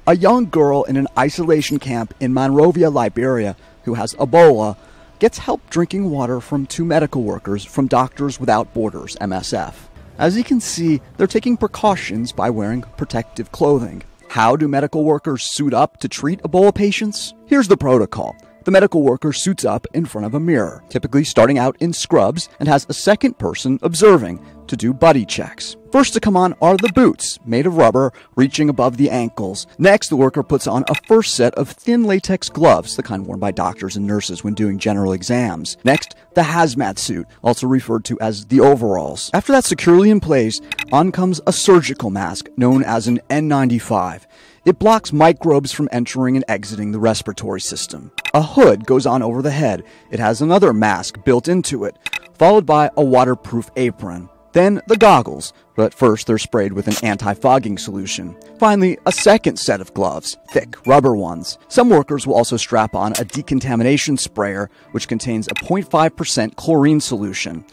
A young girl in an isolation camp in Monrovia, Liberia, who has Ebola, gets help drinking water from 2 medical workers from Doctors Without Borders, MSF. As you can see, they're taking precautions by wearing protective clothing. How do medical workers suit up to treat Ebola patients? Here's the protocol. The medical worker suits up in front of a mirror, typically starting out in scrubs, and has a second person observing to do buddy checks. First to come on are the boots, made of rubber, reaching above the ankles. Next, the worker puts on a first set of thin latex gloves, the kind worn by doctors and nurses when doing general exams. Next, the hazmat suit, also referred to as the overalls. After that's securely in place, on comes a surgical mask known as an N95. It blocks microbes from entering and exiting the respiratory system. A hood goes on over the head. It has another mask built into it, followed by a waterproof apron. Then the goggles, but first they're sprayed with an anti-fogging solution. Finally, a second set of gloves, thick rubber ones. Some workers will also strap on a decontamination sprayer, which contains a 0.5% chlorine solution.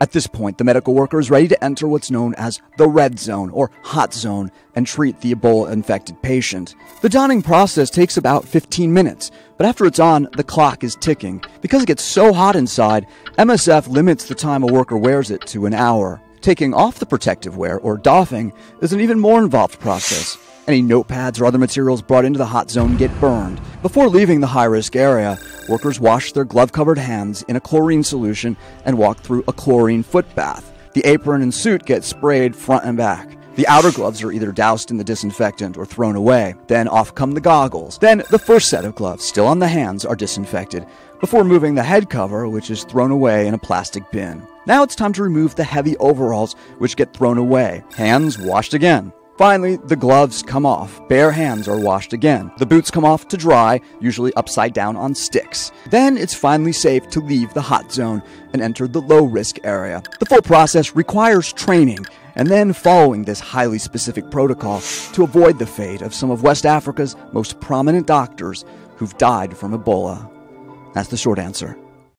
At this point, the medical worker is ready to enter what's known as the red zone or hot zone and treat the Ebola-infected patient. The donning process takes about 15 minutes, but after it's on, the clock is ticking. Because it gets so hot inside, MSF limits the time a worker wears it to an hour. Taking off the protective wear, or doffing, is an even more involved process. Any notepads or other materials brought into the hot zone get burned. Before leaving the high-risk area, workers wash their glove-covered hands in a chlorine solution and walk through a chlorine foot bath. The apron and suit get sprayed front and back. The outer gloves are either doused in the disinfectant or thrown away. Then off come the goggles. Then the first set of gloves, still on the hands, are disinfected, before removing the head cover, which is thrown away in a plastic bin. Now it's time to remove the heavy overalls, which get thrown away. Hands washed again. Finally, the gloves come off. Bare hands are washed again. The boots come off to dry, usually upside down on sticks. Then it's finally safe to leave the hot zone and enter the low-risk area. The full process requires training, and then following this highly specific protocol to avoid the fate of some of West Africa's most prominent doctors who've died from Ebola. That's the short answer.